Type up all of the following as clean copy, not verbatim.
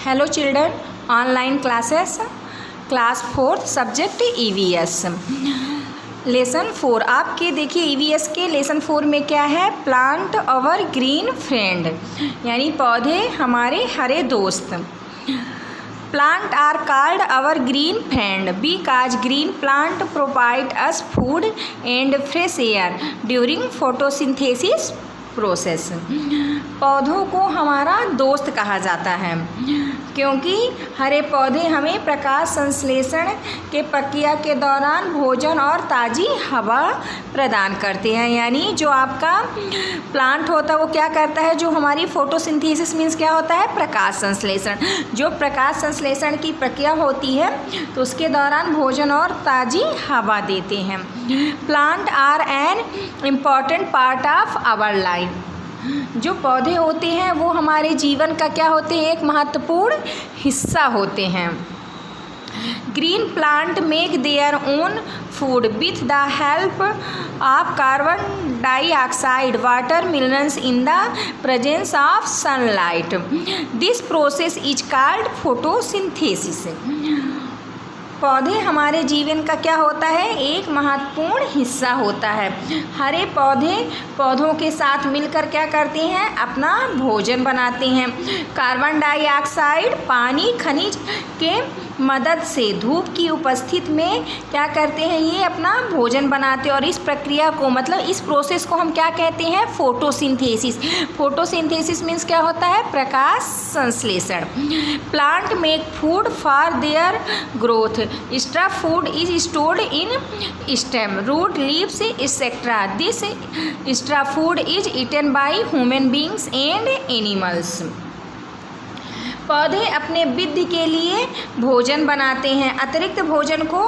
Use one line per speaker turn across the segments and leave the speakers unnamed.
Hello children, online classes class 4 subject EVS lesson 4। आपके देखिए EVS के लेसन 4 में क्या है, प्लांट अवर ग्रीन फ्रेंड, यानी पौधे हमारे हरे दोस्त। Plant are called our green friend because green plant provide us food and fresh air during photosynthesis process. पौधों को हमारा दोस्त कहा जाता है क्योंकि हरे पौधे हमें प्रकाश संश्लेषण के प्रक्रिया के दौरान भोजन और ताज़ी हवा प्रदान करते हैं। यानी जो आपका प्लांट होता है वो क्या करता है, जो हमारी फोटोसिंथेसिस मीन्स क्या होता है, प्रकाश संश्लेषण। जो प्रकाश संश्लेषण की प्रक्रिया होती है तो उसके दौरान भोजन और ताज़ी हवा देते हैं। Plant are an important part of our life. जो पौधे होते हैं वो हमारे जीवन का क्या होते हैं, एक महत्वपूर्ण हिस्सा होते हैं। Green plant make their own food with the help of carbon dioxide water minerals in the presence of sunlight. This process is called photosynthesis. पौधे हमारे जीवन का क्या होता है, एक महत्वपूर्ण हिस्सा होता है। हरे पौधे पौधों के साथ मिलकर क्या करते हैं, अपना भोजन बनाते हैं। कार्बन डाइऑक्साइड पानी खनिज के मदद से धूप की उपस्थिति में क्या करते हैं, ये अपना भोजन बनाते हैं। और इस प्रक्रिया को मतलब इस प्रोसेस को हम क्या कहते हैं, फोटोसिंथेसिस। फोटोसिंथेसिस मीन्स क्या होता है, प्रकाश संश्लेषण। Plant make food for their growth. Extra food is stored in stem root leaves etcetera. This extra food is eaten by human beings and animals. पौधे अपने वृद्धि के लिए भोजन बनाते हैं। अतिरिक्त भोजन को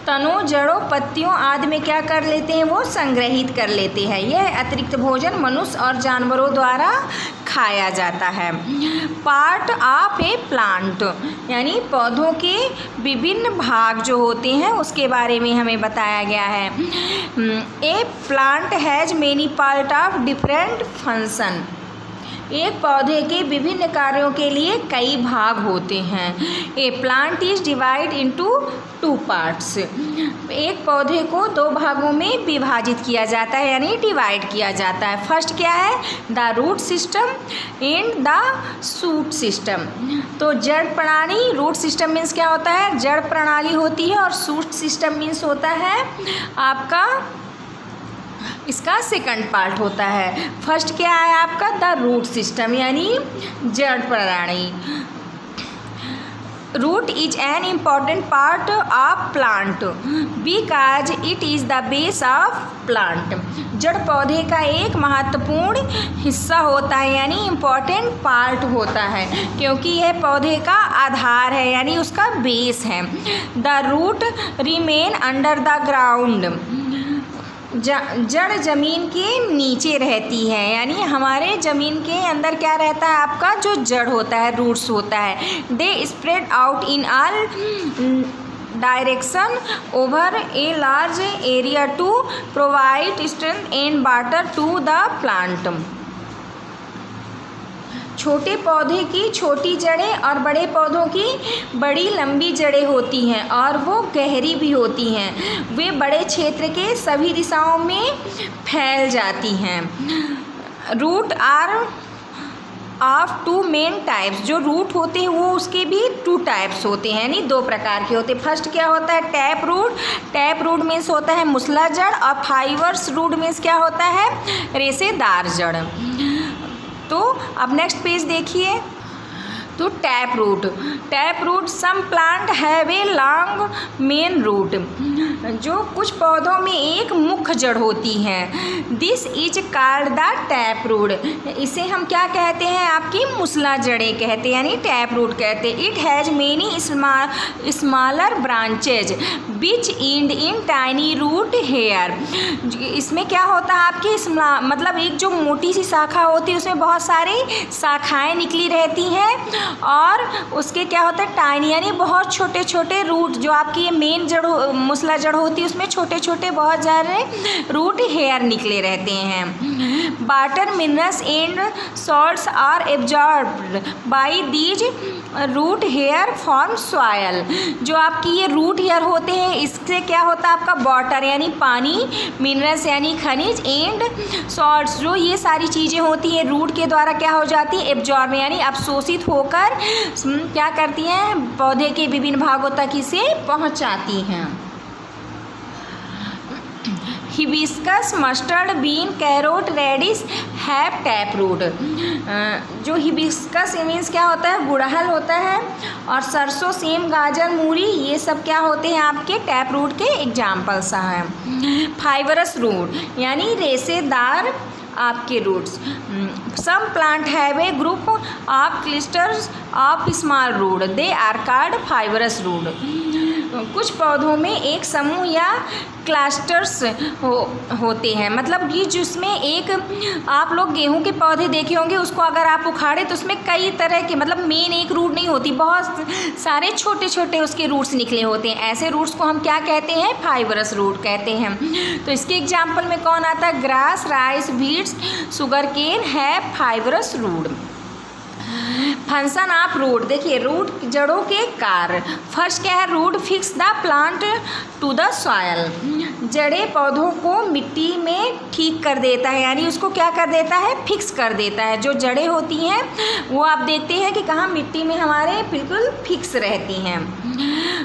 तनों, जड़ों, पत्तियों आदि में क्या कर लेते हैं, वो संग्रहित कर लेते हैं। यह अतिरिक्त भोजन मनुष्य और जानवरों द्वारा खाया जाता है। पार्ट ऑफ ए प्लांट, यानी पौधों के विभिन्न भाग जो होते हैं उसके बारे में हमें बताया गया है। A plant has many part of different function. एक पौधे के विभिन्न कार्यों के लिए कई भाग होते हैं। A plant is divide into 2 parts. एक पौधे को 2 भागों में विभाजित किया जाता है, यानी डिवाइड किया जाता है। फर्स्ट क्या है, the root system and the shoot system. तो जड़ प्रणाली, रूट सिस्टम मीन्स क्या होता है, जड़ प्रणाली होती है, और शूट सिस्टम मीन्स होता है आपका इसका सेकंड पार्ट होता है। फर्स्ट क्या है आपका, द रूट सिस्टम, यानी जड़ प्रणाली। Root is an important part of plant because it is the base of plant. जड़ पौधे का एक महत्वपूर्ण हिस्सा होता है, यानी इम्पॉर्टेंट पार्ट होता है, क्योंकि यह पौधे का आधार है, यानी उसका बेस है। The root remain under the ground. जड़ जमीन के नीचे रहती है, यानी हमारे ज़मीन के अंदर क्या रहता है, आपका जो जड़ होता है, रूट्स होता है। They spread out in all direction over a large area to provide strength and water to the plant. छोटे पौधे की छोटी जड़ें और बड़े पौधों की बड़ी लंबी जड़ें होती हैं और वो गहरी भी होती हैं। वे बड़े क्षेत्र के सभी दिशाओं में फैल जाती हैं। Root are of 2 main types. जो रूट होते हैं वो उसके भी 2 टाइप्स होते हैं, यानी 2 प्रकार के होते हैं। फर्स्ट क्या होता है, tap root. Tap root means होता है मूसला जड़, और फाइबर्स रूट मीन्स क्या होता है, रेशेदार जड़। तो अब नेक्स्ट पेज देखिए, तो tap root. Tap root some plant have a long main root. जो कुछ पौधों में एक मुख्य जड़ होती है, this is called the tap root. इसे हम क्या कहते हैं, आपकी मूसला जड़ें कहते हैं, यानी टैप रूट कहते हैं। It has many smaller branches which end in tiny root hair. इसमें क्या होता है, आपकी मतलब एक जो मोटी सी शाखा होती है उसमें बहुत सारी शाखाएँ निकली रहती हैं, और उसके क्या होता है टाइनी यानी बहुत छोटे छोटे रूट, जो आपकी ये मेन जड़ मूसला जड़ होती है उसमें छोटे छोटे बहुत सारे रूट हेयर निकले रहते हैं। Water minerals and salts are absorbed by these root hair from soil. जो आपकी ये रूट हेयर होते हैं इससे क्या होता है आपका वाटर यानी पानी, मिनरल्स यानी खनिज एंड सॉल्ट्स जो ये सारी चीज़ें होती हैं रूट के द्वारा क्या हो जाती है एब्जॉर्ब यानी अवशोषित होकर क्या करती हैं पौधे के विभिन्न भागों तक इसे पहुंचाती हैं। Hibiscus, mustard, bean, carrot, radish have tap root. जो हिबिस्कस मीन्स क्या होता है गुड़हल होता है, और सरसों, सेम, गाजर, मूली ये सब क्या होते हैं आपके टैप रूट के एग्जाम्पल्स हैं। फाइबरस रूट यानी रेशेदार आपके roots. Some plant have a group of clusters of small root, they are called fibrous root. कुछ पौधों में एक समूह या क्लस्टर्स होते हैं, मतलब कि जिसमें एक आप लोग गेहूं के पौधे देखे होंगे उसको अगर आप उखाड़े तो उसमें कई तरह के मतलब मेन एक रूट नहीं होती, बहुत सारे छोटे छोटे उसके रूट्स निकले होते हैं। ऐसे रूट्स को हम क्या कहते हैं फाइबरस रूट कहते हैं। तो इसके एग्जाम्पल में कौन आता है grass, rice, beets, sugar cane है fibrous root. Function of root, देखिए रूट जड़ों के कार्य। फर्स्ट क्या है root fix the plant to the soil. जड़ें पौधों को मिट्टी में ठीक कर देता है यानी उसको क्या कर देता है फिक्स कर देता है। जो जड़ें होती हैं वो आप देखते हैं कि कहाँ मिट्टी में हमारे बिल्कुल फिक्स रहती हैं।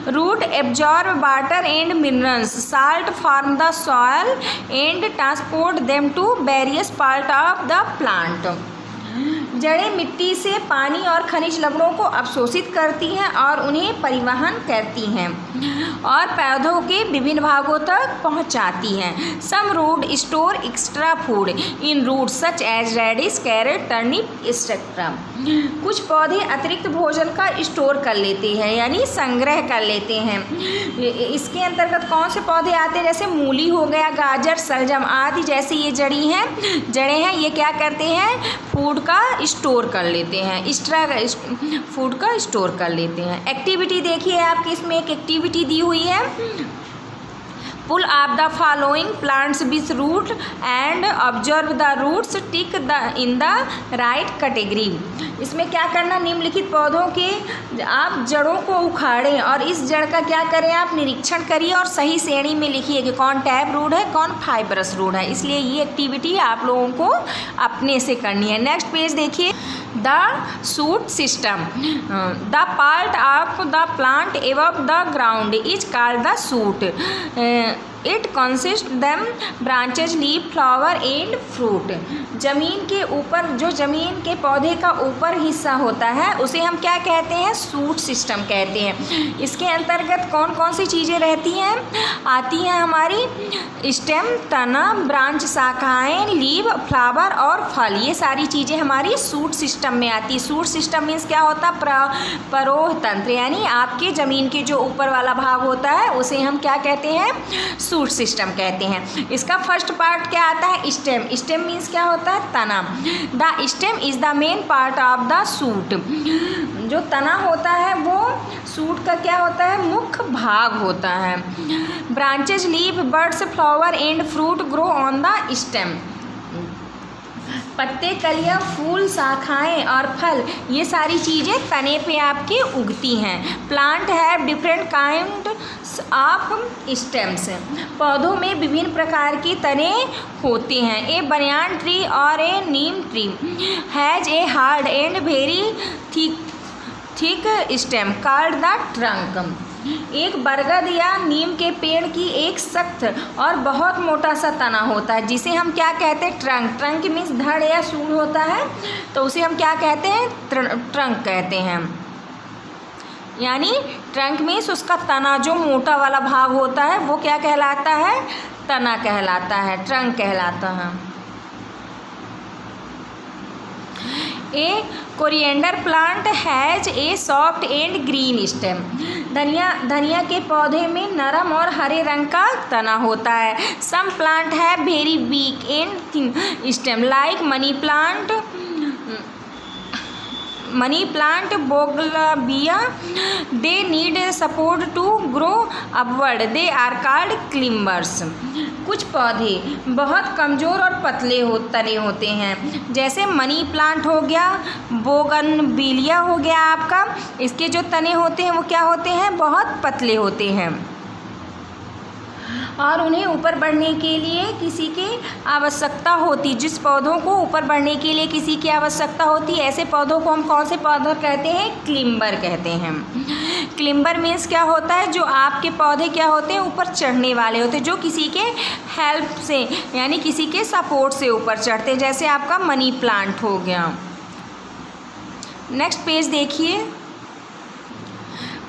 Root absorb water and minerals salt from the soil and transport them to various part of the plant. जड़ें मिट्टी से पानी और खनिज लवणों को अवशोषित करती हैं और उन्हें परिवहन करती हैं और पौधों के विभिन्न भागों तक पहुंचाती हैं। Some root store extra food in root such as radish, carrot, turnip etcetera. कुछ पौधे अतिरिक्त भोजन का स्टोर कर लेते हैं यानी संग्रह कर लेते हैं। इसके अंतर्गत कौन से पौधे आते हैं जैसे मूली हो गया, गाजर, सलजम आदि जैसे ये जड़ें हैं ये क्या करते हैं फूड का स्टोर कर लेते हैं, फूड का स्टोर कर लेते हैं। एक्टिविटी देखिए आपके इसमें एक एक्टिविटी दी हुई है pull up the following plants with root and observe the roots tick the in the right category. इसमें क्या करना निम्नलिखित पौधों के आप जड़ों को उखाड़ें और इस जड़ का क्या करें आप निरीक्षण करिए और सही श्रेणी में लिखिए कि कौन टैप रूट है कौन फाइबरस रूट है। इसलिए ये एक्टिविटी आप लोगों को अपने से करनी है। नेक्स्ट पेज देखिए the shoot system. The part of the plant above the ground is called the shoot. It consist them branches, leaf, flower and fruit. जमीन के ऊपर जो जमीन के पौधे का ऊपर हिस्सा होता है उसे हम क्या कहते हैं शूट सिस्टम कहते हैं। इसके अंतर्गत कौन कौन सी चीज़ें रहती हैं आती हैं हमारी स्टेम, तना, ब्रांच, शाखाएं, लीव, फ्लावर और फल। ये सारी चीज़ें हमारी शूट सिस्टम में आती है। शूट सिस्टम मीन्स क्या होता है परोह तंत्र यानी आपके ज़मीन के जो ऊपर वाला भाग होता है उसे हम क्या कहते हैं शूट सिस्टम कहते हैं। इसका फर्स्ट पार्ट क्या आता है स्टेम। स्टेम मीन्स क्या होता है तना। The stem is the main part of the shoot. जो तना होता है वो शूट का क्या होता है मुख्य भाग होता है। Branches, leaf, birds, flower and fruit grow on the stem. पत्ते, कलियाँ, फूल, शाखाएं और फल ये सारी चीज़ें तने पे आपके उगती हैं। Plant have different kind of stems. पौधों में विभिन्न प्रकार की तने होते हैं। ए बनियान ट्री और a neem tree has a hard and very thick stem called the trunk. एक बरगद या नीम के पेड़ की एक सख्त और बहुत मोटा सा तना होता है जिसे हम क्या कहते हैं ट्रंक। ट्रंक मीन्स धड़ या सूंड होता है तो उसे हम क्या कहते हैं ट्रंक कहते हैं। यानी ट्रंक मीन्स उसका तना जो मोटा वाला भाग होता है वो क्या कहलाता है तना कहलाता है, ट्रंक कहलाता है। A coriander plant has a soft and green stem. धनिया के पौधे में नरम और हरे रंग का तना होता है। Some plant have very weak and thin stem like money plant, money plant, bougainvillea, they need support to grow upward, they are called climbers. कुछ पौधे बहुत कमज़ोर और पतले तने होते हैं, जैसे मनी प्लांट हो गया, बोगनविलिया हो गया आपका। इसके जो तने होते हैं वो क्या होते हैं, बहुत पतले होते हैं और उन्हें ऊपर बढ़ने के लिए किसी की आवश्यकता होती। जिस पौधों को ऊपर बढ़ने के लिए किसी की आवश्यकता होती है, ऐसे पौधों को हम कौन से पौधे कहते हैं, क्लिम्बर कहते हैं। क्लिम्बर मीन्स क्या होता है, जो आपके पौधे क्या होते हैं, ऊपर चढ़ने वाले होते हैं, जो किसी के हेल्प से यानी किसी के सपोर्ट से ऊपर चढ़ते हैं, जैसे आपका मनी प्लांट हो गया। नेक्स्ट पेज देखिए।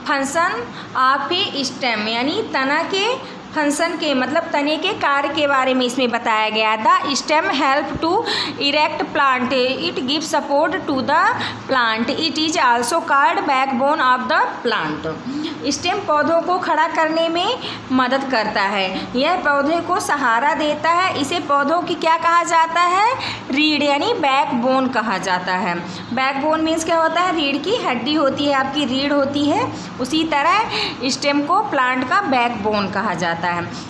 फंक्शन ऑफ ए स्टेम यानी तना के फंक्शन के मतलब तने के कार्य के बारे में इसमें बताया गया। The stem help to erect plant, it give support to the plant, it is also called backbone of the plant. Stem पौधों को खड़ा करने में मदद करता है, यह पौधे को सहारा देता है। इसे पौधों की क्या कहा जाता है, रीढ़ यानी बैकबोन कहा जाता है। बैकबोन मीन्स क्या होता है, रीढ़ की हड्डी होती है, आपकी रीढ़ होती है, उसी तरह स्टेम को प्लांट का बैकबोन कहा जाता है।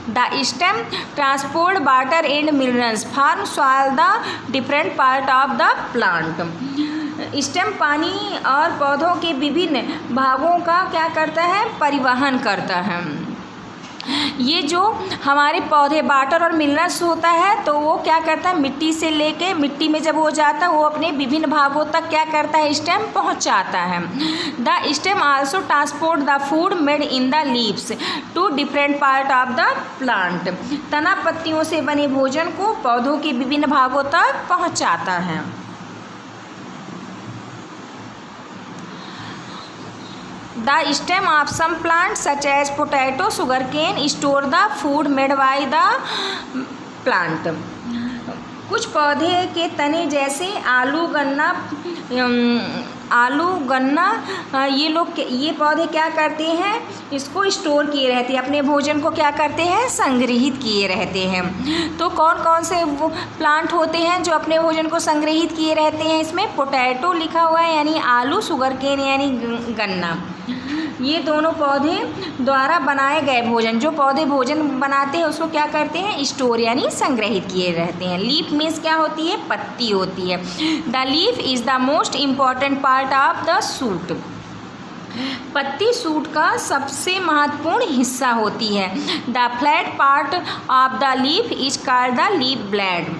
The stem transport water and minerals from soil the different part of the plant. Stem पानी और पौधों के विभिन्न भागों का क्या करता है, परिवहन करता है। ये जो हमारे पौधे वाटर और मिनरल्स होता है तो वो क्या करता है, मिट्टी से लेके मिट्टी में जब हो जाता है वो अपने विभिन्न भागों तक क्या करता है, स्टेम पहुंचाता है। The stem also transport the food made in the leaves to different part of the plant. तना पत्तियों से बने भोजन को पौधों के विभिन्न भागों तक पहुंचाता है। The stem of some plants such as potato, sugarcane store the food made by the plant. कुछ पौधे के तने जैसे आलू गन्ना ये पौधे क्या करते हैं, इसको स्टोर किए रहते हैं, अपने भोजन को क्या करते हैं, संग्रहित किए रहते हैं। तो कौन कौन से वो प्लांट होते हैं जो अपने भोजन को संग्रहित किए रहते हैं, इसमें पोटैटो लिखा हुआ है यानी आलू, शुगरकेन यानी गन्ना। ये दोनों पौधे द्वारा बनाए गए भोजन, जो पौधे भोजन बनाते हैं उसको क्या करते हैं, स्टोर यानी संग्रहित किए रहते हैं। लीफ मीन्स क्या होती है, पत्ती होती है। The leaf is the most important part of the shoot. पत्ती सूट का सबसे महत्वपूर्ण हिस्सा होती है। The flat part of the leaf is called the leaf blade.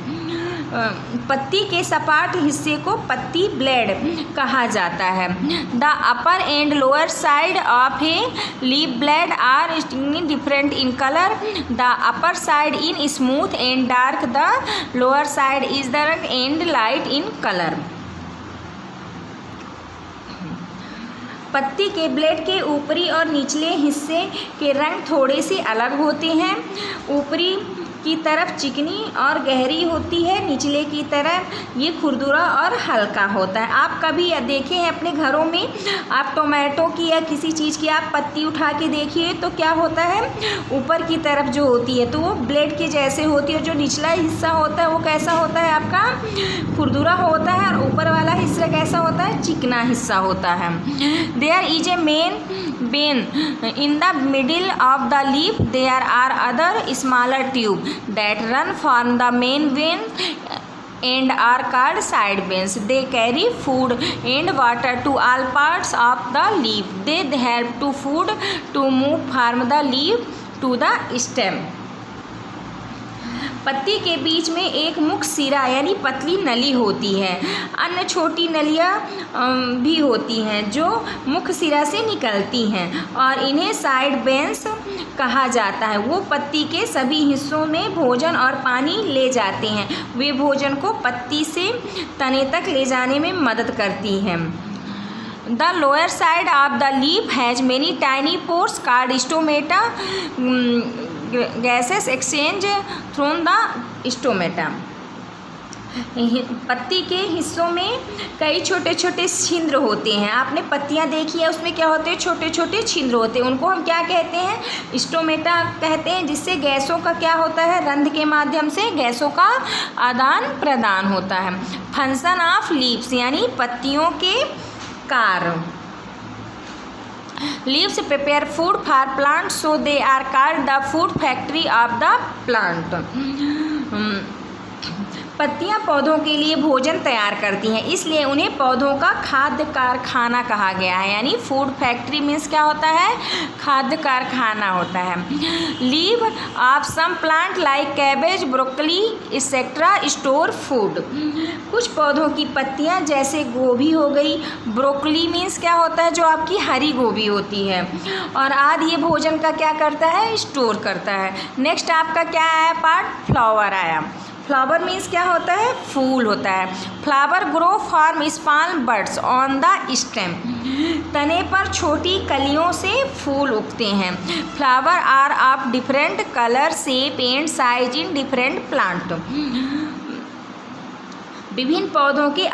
पत्ती के सपाट हिस्से को पत्ती ब्लेड कहा जाता है। The upper and lower side of a leaf blade are different in colour. The upper side in smooth and dark, the lower side is dark and light in colour. पत्ती के ब्लेड के ऊपरी और निचले हिस्से के रंग थोड़े से अलग होते हैं। ऊपरी की तरफ चिकनी और गहरी होती है, निचले की तरफ ये खुरदुरा और हल्का होता है। आप कभी देखे हैं अपने घरों में, आप टोमेटो की या किसी चीज़ की आप पत्ती उठा के देखिए तो क्या होता है, ऊपर की तरफ जो होती है तो वो ब्लेड के जैसे होती है, जो निचला हिस्सा होता है वो कैसा होता है, आपका खुरदुरा होता है, और ऊपर वाला हिस्सा कैसा होता है, चिकना हिस्सा होता है। There is a main vein in the middle of the leaf, there are other smaller tube that run from the main vein and are called side veins. They carry food and water to all parts of the leaf. They help to food to move from the leaf to the stem. पत्ती के बीच में एक मुख्य सिरा यानी पतली नली होती है। अन्य छोटी नलियाँ भी होती हैं जो मुख्य सिरा से निकलती हैं और इन्हें साइड वेन्स कहा जाता है। वो पत्ती के सभी हिस्सों में भोजन और पानी ले जाते हैं। वे भोजन को पत्ती से तने तक ले जाने में मदद करती हैं। The lower side of the leaf has many tiny pores called stomata. Gases exchange through the stomata. पत्ती के हिस्सों में कई छोटे छोटे छिद्र होते हैं। आपने पत्तियां देखी है, उसमें क्या होते हैं, छोटे छोटे छिद्र होते हैं। उनको हम क्या कहते हैं, स्टोमेटा कहते हैं, जिससे गैसों का क्या होता है, रंध्र के माध्यम से गैसों का आदान प्रदान होता है। फंक्शन ऑफ लीव्स यानी पत्तियों के car. Leaves prepare food for plants, so they are called the food factory of the plant. पत्तियां पौधों के लिए भोजन तैयार करती हैं, इसलिए उन्हें पौधों का खाद्य कारखाना कहा गया है। यानी फूड फैक्ट्री मीन्स क्या होता है? खाद्य कारखाना होता है। Leave of some plant like cabbage, broccoli etcetera store food. कुछ पौधों की पत्तियां जैसे गोभी हो गई, ब्रोकली मीन्स क्या होता है? जो आपकी हरी गोभी होती है, और आदि ये भोजन का क्या करता है? स्टोर करता है। नेक्स्ट आपका क्या आया पार्ट? फ्लावर आया। फ्लावर मीन्स क्या होता है? फूल होता है। Flower grow from small buds on the stem. तने पर छोटी कलियों से फूल उगते हैं। Flower are of different colour, shape and size in different plant. विभिन्न पौधों के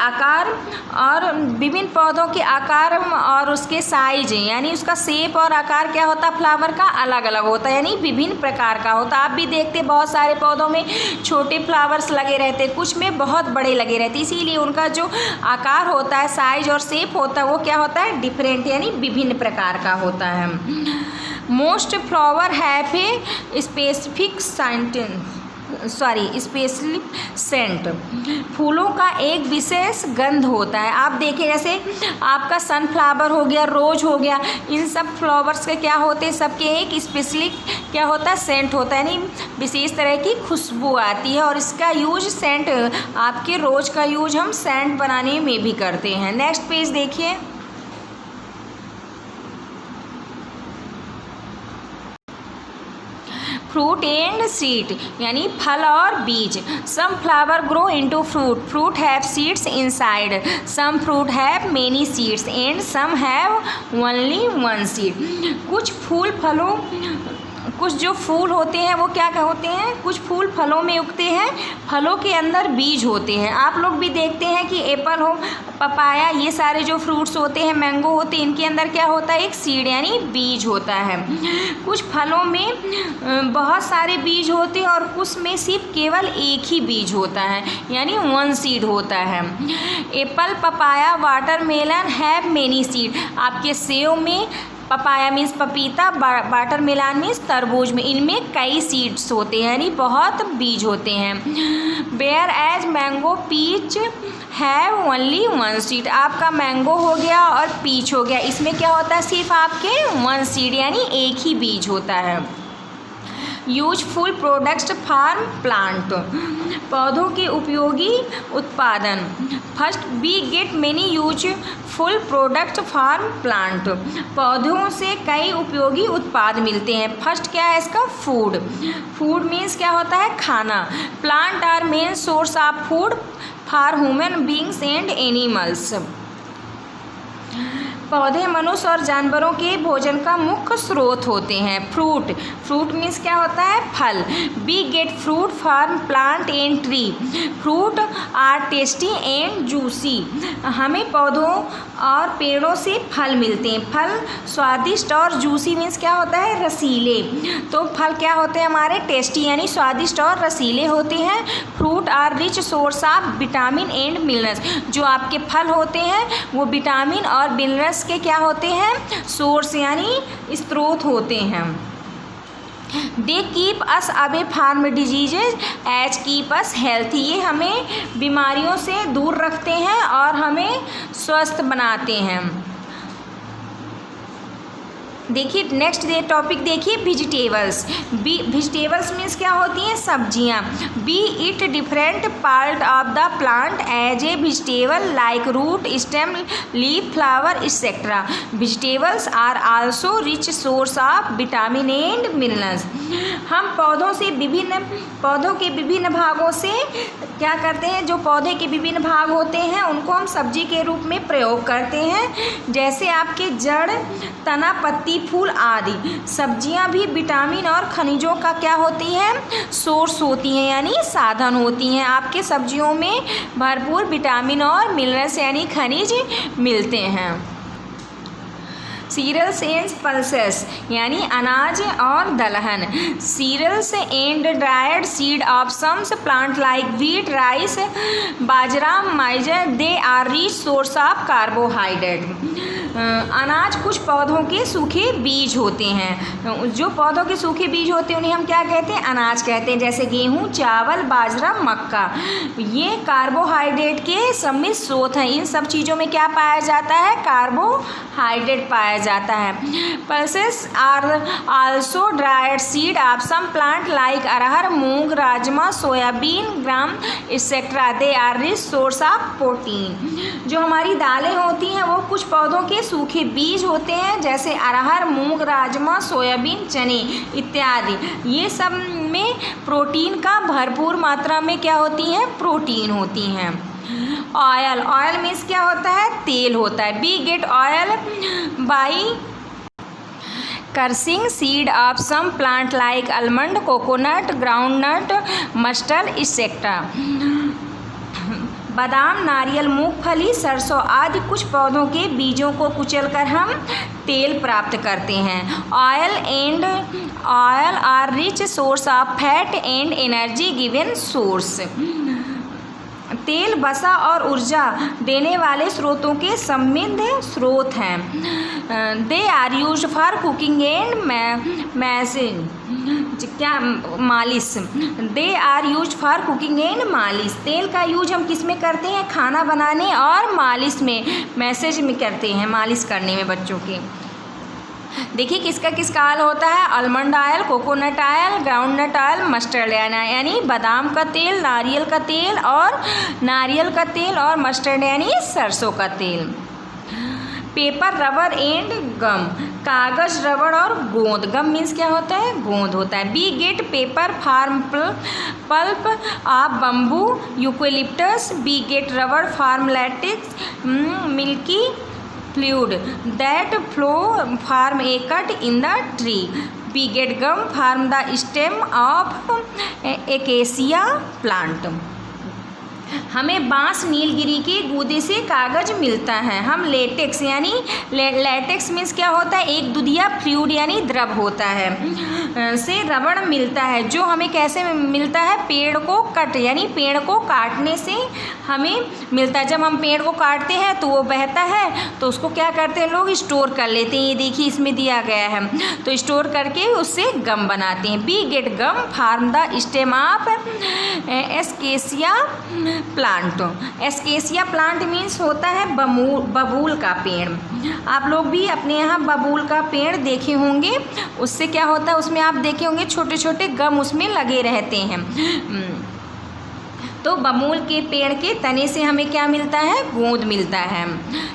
आकार और उसके साइज, यानी उसका शेप और आकार क्या होता है? फ्लावर का अलग अलग होता है, यानी विभिन्न प्रकार का होता है। आप भी देखते बहुत सारे पौधों में छोटे फ्लावर्स लगे रहते, कुछ में बहुत बड़े लगे रहते, इसीलिए उनका जो आकार होता है, साइज और शेप होता है, वो क्या होता है? डिफरेंट, यानी विभिन्न प्रकार का होता है। Most flower have a specific specially scent. फूलों का एक विशेष गंध होता है। आप देखें जैसे आपका सनफ्लावर हो गया, रोज हो गया, इन सब फ्लावर्स के क्या होते हैं? सबके एक स्पेशली क्या होता है? सेंट होता है, यानी विशेष तरह की खुशबू आती है, और इसका यूज सेंट, आपके रोज का यूज हम सेंट बनाने में भी करते हैं। नेक्स्ट पेज देखिए। फ्रूट एंड सीड, यानी फल और बीज। Some flower grow into fruit, fruit have seeds inside, some fruit have many seeds and some have only one seed. कुछ जो फूल होते हैं वो क्या होते हैं? कुछ फूल फलों में उगते हैं, फलों के अंदर बीज होते हैं। आप लोग भी देखते हैं कि एप्पल हो, पपाया, ये सारे जो फ्रूट्स होते हैं, मैंगो होते हैं, इनके अंदर क्या होता है? एक सीड, यानी बीज होता है। कुछ फलों में बहुत सारे बीज होते हैं, और कुछ में सिर्फ केवल एक ही बीज होता है, यानी वन सीड होता है। Apple, papaya, watermelon have many seed. आपके सेब में, पपाया मीन्स पपीता, वाटरमेलन मीन्स तरबूज में, इनमें कई सीड्स होते हैं, यानी बहुत बीज होते हैं। Bear as mango, peach have only one seed. आपका मैंगो हो गया और पीच हो गया, इसमें क्या होता है? सिर्फ आपके वन सीड, यानी एक ही बीज होता है। यूजफुल प्रोडक्ट्स फार्म प्लांट, पौधों के उपयोगी उत्पादन। First we get many useful product from plant. पौधों से कई उपयोगी उत्पाद मिलते हैं। फर्स्ट क्या है इसका? फूड। फूड मीन्स क्या होता है? खाना। Plant are main source of food for human beings and animals. पौधे मनुष्य और जानवरों के भोजन का मुख्य स्रोत होते हैं। फ्रूट, फ्रूट मीन्स क्या होता है? फल। We get fruit from plant and tree, fruit are tasty and juicy. हमें पौधों और पेड़ों से फल मिलते हैं। फल स्वादिष्ट, और जूसी मीन्स क्या होता है? रसीले। तो फल क्या होते हैं हमारे? टेस्टी, यानी स्वादिष्ट और रसीले होते हैं। Fruit are rich source of vitamin and minerals. जो आपके फल होते हैं वो विटामिन और मिनरल्स के क्या होते हैं? सोर्स, यानी स्रोत होते हैं। They keep us away from diseases as keep us healthy. ये हमें बीमारियों से दूर रखते हैं और हमें स्वस्थ बनाते हैं। देखिए नेक्स्ट टॉपिक देखिए, वेजिटेबल्स। वेजिटेबल्स मीन्स क्या होती हैं? सब्जियां। We eat different part of the plant as a vegetable like root, stem, leaf, flower etcetera. Vegetables are also rich source of vitamin and minerals. हम पौधों के विभिन्न भागों से क्या करते हैं? जो पौधे के विभिन्न भाग होते हैं उनको हम सब्जी के रूप में प्रयोग करते हैं। जैसे आपके जड़, तना, पत्ती, फूल आदि। सब्जियां भी विटामिन और खनिजों का क्या होती है? सोर्स होती हैं, यानी साधन होती हैं। आपके सब्जियों में भरपूर विटामिन और मिनरल्स यानी खनिज मिलते हैं। सीरियल्स एंड पल्सेस यानी अनाज और दलहन। Cereals and dried seed of some plant like wheat, rice, bajra, maize, they are rich source of carbohydrate. अनाज कुछ पौधों के सूखे बीज होते हैं। जो पौधों के सूखे बीज होते हैं उन्हें हम क्या कहते हैं? अनाज कहते हैं। जैसे गेहूँ, चावल, बाजरा, मक्का, ये कार्बोहाइड्रेट के समृद्ध स्रोत हैं। इन सब चीज़ों में क्या पाया जाता है? कार्बोहाइड्रेट पाया जाता है। Pulses are also dried seed of some plant like arhar, moong, rajma, soybean, gram etcetera. They are rich source of protein. जो हमारी दालें होती हैं वो कुछ पौधों के सूखे बीज होते हैं, जैसे अरहर, मूंग, राजमा, सोयाबीन, चने इत्यादि। ये सब में प्रोटीन का भरपूर मात्रा में क्या होती है? प्रोटीन होती हैं। ऑयल, ऑयल मीन्स क्या होता है? तेल होता है। We get oil by crushing seed of some plant like almond, coconut, groundnut, mustard etcetera. बादाम, नारियल, मूंगफली, सरसों आदि कुछ पौधों के बीजों को कुचलकर हम तेल प्राप्त करते हैं। Oil are rich source of fat and energy given source. तेल वसा और ऊर्जा देने वाले स्रोतों के समृद्ध स्रोत हैं। They are use for cooking and malish. They are use for cooking and malish. तेल का यूज हम किस में करते हैं? खाना बनाने और मालिश में, मैसेज में करते हैं, मालिश करने में बच्चों के। देखिए किसका किसका ऑयल होता है? Almond oil, coconut oil, groundnut oil, mustard oil यानी बादाम का तेल, नारियल का तेल और मस्टर्ड यानी सरसों का तेल। पेपर, रबर एंड गम, कागज, रबड़ और गोंद। गम मीन्स क्या होता है? गोंद होता है। We get paper from pulp of bamboo, eucalyptus. We get rubber from latex, milky fluid that flow from a cut in the tree. We get gum from the stem of acacia plant. हमें बांस नीलगिरी के गूदे से कागज़ मिलता है। हम latex यानी लेटेक्स मीन्स क्या होता है? एक दुधिया फ्लूइड यानी द्रव होता है से रबड़ मिलता है, जो हमें कैसे मिलता है? पेड़ को कट यानी पेड़ को काटने से हमें मिलता है। जब हम पेड़ को काटते हैं तो वो बहता है, तो उसको क्या करते हैं लोग? स्टोर कर लेते हैं। ये देखिए इसमें दिया गया है, तो स्टोर करके उससे गम बनाते हैं। We get gum from the stem of acacia plant. Acacia plant means होता है बबूल का पेड़। आप लोग भी अपने यहाँ बबूल का पेड़ देखे होंगे। उससे क्या होता है? उसमें आप देखे होंगे छोटे छोटे गम उसमें लगे रहते हैं। तो बबूल के पेड़ के तने से हमें क्या मिलता है? गोंद मिलता है।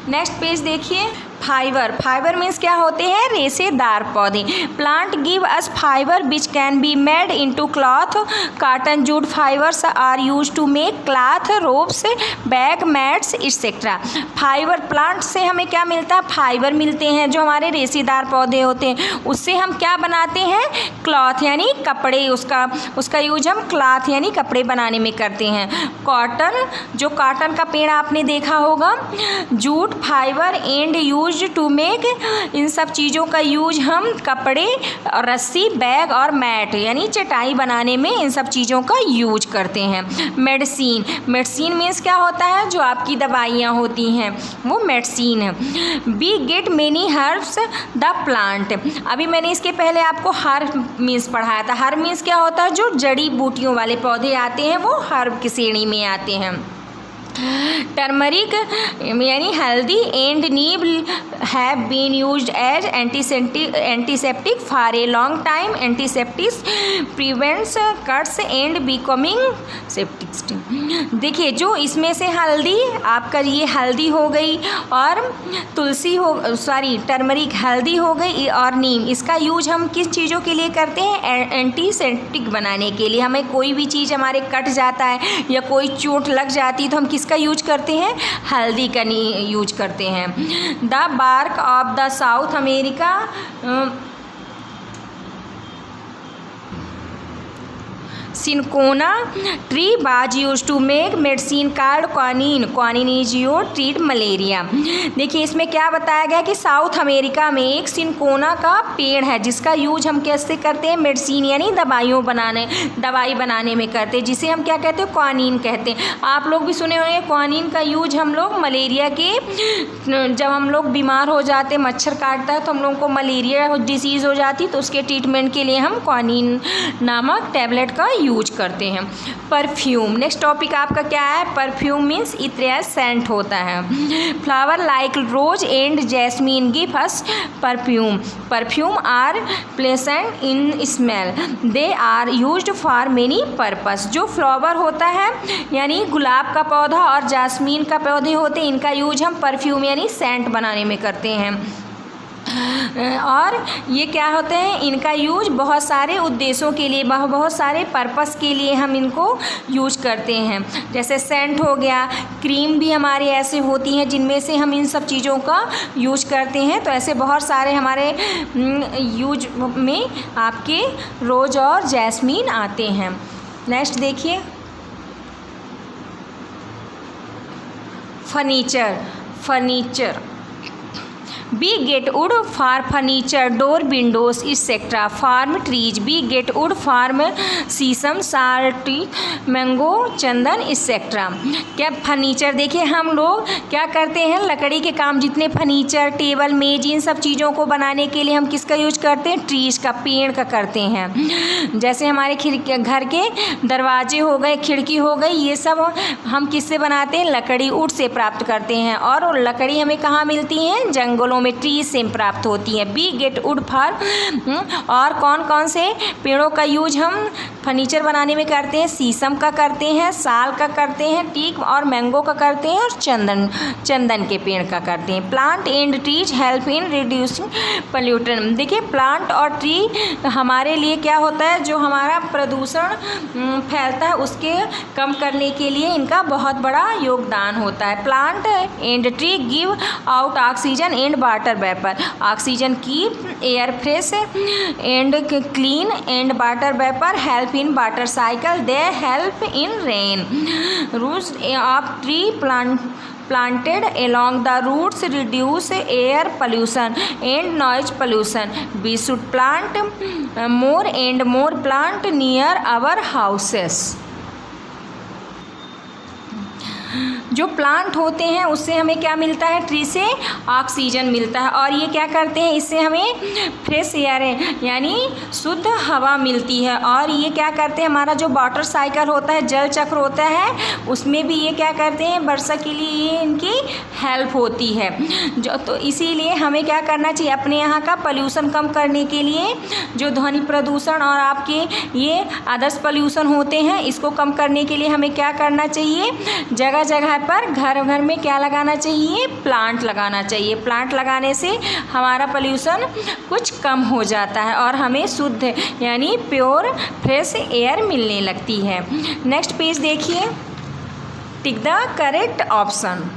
नेक्स्ट पेज देखिए। फाइबर, फाइबर मीन्स क्या होते हैं? रेशेदार पौधे। Plant give us fibre which can be made into cloth, cotton, jute. Fibres are use to make cloth, ropes, bag, mats etcetera. Fibre, plant से हमें क्या मिलता है? फाइबर मिलते हैं, जो हमारे रेशेदार पौधे होते हैं। उससे हम क्या बनाते हैं? क्लॉथ यानी कपड़े। उसका यूज हम क्लॉथ यानी कपड़े बनाने में करते हैं। कॉटन, जो कॉटन का पेड़ आपने देखा होगा। Jute, fibre and use to make, इन सब चीज़ों का यूज हम कपड़े और रस्सी, बैग और मैट यानी चटाई बनाने में इन सब चीज़ों का यूज करते हैं। मेडिसिन, मेडिसिन मीन्स क्या होता है? जो आपकी दवाइयाँ होती हैं वो मेडिसिन है। We get many herbs the plant. अभी मैंने इसके पहले आपको हर्ब मीन्स पढ़ाया था। हर्ब मीन्स क्या होता है? जो जड़ी बूटियों वाले पौधे आते हैं वो हर्ब की श्रेणी में आते हैं। टर्मरिक यानी हल्दी and neem have been used as antiseptic for a long time. Antiseptics prevents cuts and becoming septic. देखिए जो इसमें से हल्दी, आपका ये हल्दी हो गई और तुलसी हो, सॉरी टर्मरिक, हल्दी हो गई और नीम, इसका यूज हम किस चीज़ों के लिए करते हैं? एंटीसेप्टिक बनाने के लिए। हमें कोई भी चीज़ हमारे कट जाता है या कोई चोट लग जाती है तो हम किसका यूज करते हैं? हल्दी का यूज करते हैं। The bark of the South America cinchona tree was use to make medicine called quinine. Quinine is use treat malaria. देखिए इसमें क्या बताया गया कि साउथ अमेरिका में एक सिनकोना का पेड़ है जिसका यूज हम कैसे करते हैं, मेडिसिन यानी दवाई बनाने में करते हैं, जिसे हम क्या कहते हैं, क्वानिन कहते हैं। आप लोग भी सुने होंगे क्वानिन का यूज हम लोग मलेरिया के, जब हम लोग बीमार हो जाते, मच्छर काटता है तो हम लोग को मलेरिया डिसीज़ हो जाती, तो उसके ट्रीटमेंट के लिए हम क्वानिन नामक टैबलेट का यूज करते हैं। परफ्यूम, नेक्स्ट टॉपिक आपका क्या है, परफ्यूम मीन्स इत्र सेंट होता है। Flower like rose and jasmine give us perfume. Perfume are pleasant in smell, they are used for many purpose. जो फ्लावर होता है यानी गुलाब का पौधा और जास्मीन का पौधे होते हैं, इनका यूज हम परफ्यूम यानी सेंट बनाने में करते हैं। और ये क्या होते हैं, इनका यूज बहुत सारे उद्देश्यों के लिए, बहुत सारे पर्पस के लिए हम इनको यूज करते हैं। जैसे सेंट हो गया, क्रीम भी हमारे ऐसे होती हैं जिनमें से हम इन सब चीज़ों का यूज करते हैं। तो ऐसे बहुत सारे हमारे यूज में आपके रोज और जैस्मीन आते हैं। नेक्स्ट देखिए furniture We get wood for furniture, door, windows, etc. Farm trees. We get wood from शीशम, salt, मैंगो, चंदन, etc. क्या फर्नीचर, देखिए हम लोग क्या करते हैं, लकड़ी के काम जितने फर्नीचर, टेबल, मेज, इन सब चीज़ों को बनाने के लिए हम किसका यूज करते हैं, ट्रीज का, पेड़ का करते हैं। जैसे हमारे खिड़की, घर के दरवाजे हो गए, खिड़की हो गई, ये सब हम किससे बनाते हैं, लकड़ी, वुड से प्राप्त करते हैं। और लकड़ी हमें कहाँ मिलती हैं, जंगलों में, ट्री से प्राप्त होती है। बी गेट वुड फॉर, और कौन कौन से पेड़ों का यूज हम फर्नीचर बनाने में करते हैं, शीशम का करते हैं, साल का करते हैं, टीक और मैंगो का करते हैं, और चंदन के पेड़ का करते हैं। Plant and trees help in reducing pollution. देखिए प्लांट और ट्री हमारे लिए क्या होता है, जो हमारा प्रदूषण फैलता है उसके कम करने के लिए इनका बहुत बड़ा योगदान होता है। Plant and tree give out oxygen and water vapour. Oxygen keep air fresh and clean and water vapour help in water cycle, they help in rain. Roots of tree planted along the roots reduce air pollution and noise pollution. We should plant more and more plant near our houses. जो plant होते हैं उससे हमें क्या मिलता है, tree से oxygen मिलता है, और ये क्या करते हैं, इससे हमें फ्रेश एयर यानी शुद्ध हवा मिलती है। और ये क्या करते हैं, हमारा जो वाटर साइकिल होता है, जल चक्र होता है, उसमें भी ये क्या करते हैं, वर्षा के लिए ये इनकी हेल्प होती है। जो तो इसीलिए हमें क्या करना चाहिए, अपने यहाँ का पोल्यूशन कम करने के लिए, जो ध्वनि प्रदूषण और आपके ये अदर्स पोल्यूशन होते हैं, इसको कम करने के लिए हमें क्या करना चाहिए, जगह जगह पर, घर घर में क्या लगाना चाहिए, प्लांट लगाना चाहिए। प्लांट लगाने से हमारा पोल्यूशन कुछ कम हो जाता है और हमें शुद्ध यानी प्योर फ्रेश एयर मिलने लगती है। नेक्स्ट पेज देखिए, tick the correct option.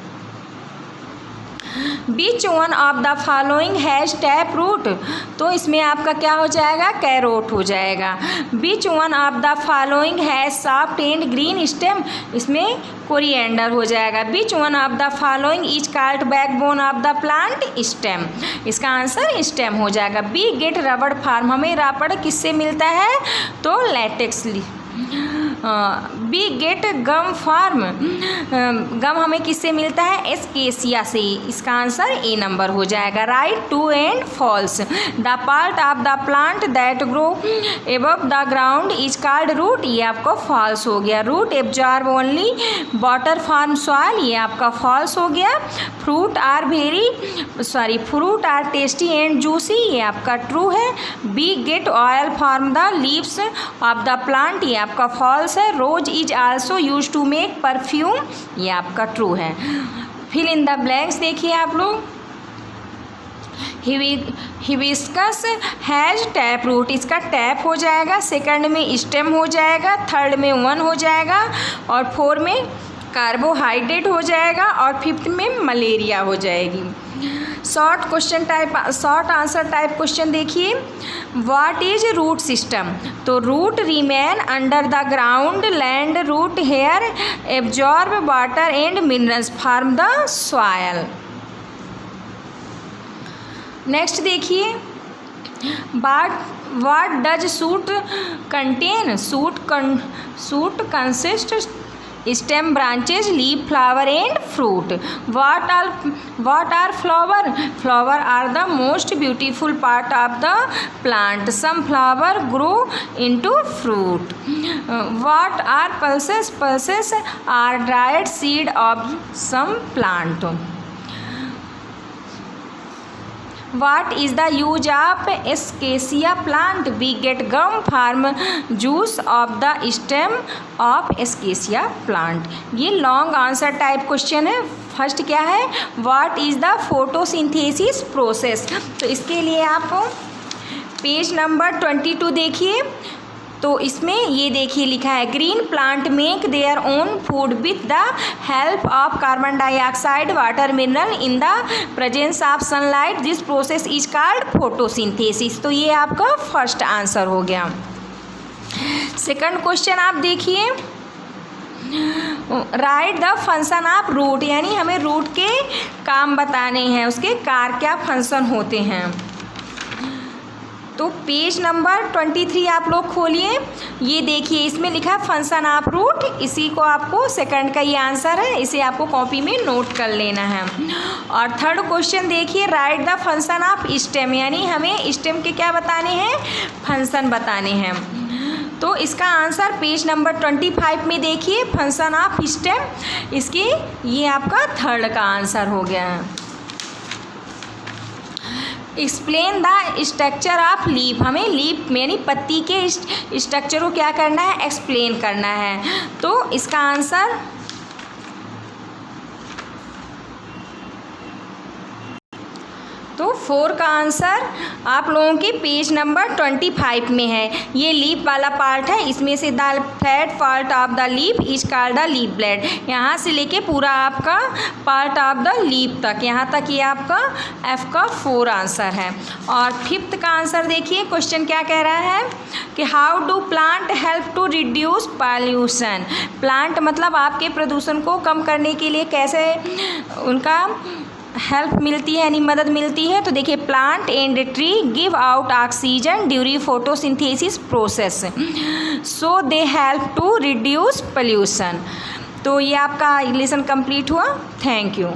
Which one of the following has tap root? तो इसमें आपका क्या हो जाएगा, कैरोट हो जाएगा। Which one of the following has soft and green stem? इसमें कोरिएंडर हो जाएगा। Which one of the following is called backbone of the plant? stem। इसका आंसर स्टेम हो जाएगा। B get rubber farm, हमें रबड़ किससे मिलता है, तो लैटेक्स। बी गेट गम फार्म, गम हमें किससे मिलता है, एस्केसिया से। इसका आंसर ए नंबर हो जाएगा। Right, true and false. The part of the plant that grow above the ground is called root, ये आपको फॉल्स हो गया। Root absorb only water from soil, ये आपका फॉल्स हो गया। Fruit are tasty and juicy, ये आपका ट्रू है। We get oil from the leaves of the plant, ये आपका फॉल्स है। Rose is also use to make perfume, ये आपका ट्रू है। फिल इन द ब्लैंक्स देखिए आप लोग। हिबिस्कस हैज टैप रूट, इसका टैप हो जाएगा। सेकंड में स्टेम हो जाएगा। थर्ड में वन हो जाएगा। और फोर में कार्बोहाइड्रेट हो जाएगा। और फिफ्थ में मलेरिया हो जाएगी। शॉर्ट आंसर टाइप क्वेश्चन देखिए, व्हाट इज रूट सिस्टम? तो root remain under the ground, land root hair absorb water and minerals from the soil. Next देखिए, what does shoot contain? Shoot consist stem, branches, leaf, flower and fruit. What are flower? Flower are the most beautiful part of the plant. Some flower grow into fruit. What are pulses? Pulses are dried seed of some plant. What is the use of acacia plant? We get gum from juice of the stem of acacia plant. ये long answer type question है। First क्या है, what is the photosynthesis process? तो इसके लिए आप page number 22 देखिए। तो इसमें ये देखिए लिखा है, green plant make their own food with the help of carbon dioxide, water, mineral in the presence of sunlight. This process is called photosynthesis. तो ये आपका फर्स्ट आंसर हो गया। सेकंड क्वेश्चन आप देखिए, write the function of root, यानी हमें root के काम बताने हैं, उसके क्या फंक्शन होते हैं। तो पेज नंबर 23 आप लोग खोलिए, ये देखिए इसमें लिखा है फंक्शन ऑफ रूट। इसी को आपको सेकंड का ये आंसर है, इसे आपको कॉपी में नोट कर लेना है। और थर्ड क्वेश्चन देखिए, write the function of stem, यानी हमें स्टेम के क्या बताने हैं, फंक्शन बताने हैं। तो इसका आंसर पेज नंबर 25 में देखिए, फंक्शन ऑफ स्टेम, इसकी ये आपका थर्ड का आंसर हो गया है। Explain the structure of leaf, हमें लीफ यानी पत्ती के स्ट्रक्चर को क्या करना है, एक्सप्लेन करना है। तो इसका आंसर तो 4 का आंसर आप लोगों के पेज नंबर 25 में है। ये लीफ वाला पार्ट है, इसमें से the flat part of the leaf is called the leaf blade. यहाँ से लेके पूरा आपका पार्ट ऑफ द लीफ तक, यहाँ तक ये आपका F का 4 आंसर है। और फिफ्थ का आंसर देखिए, क्वेश्चन क्या कह रहा है कि how do plant help to reduce pollution. Plant मतलब आपके प्रदूषण को कम करने के लिए कैसे उनका हेल्प मिलती है, यानी मदद मिलती है। तो देखिए, plant and tree give out oxygen during photosynthesis process, so they help to reduce pollution. तो ये आपका लेसन कंप्लीट हुआ। Thank you.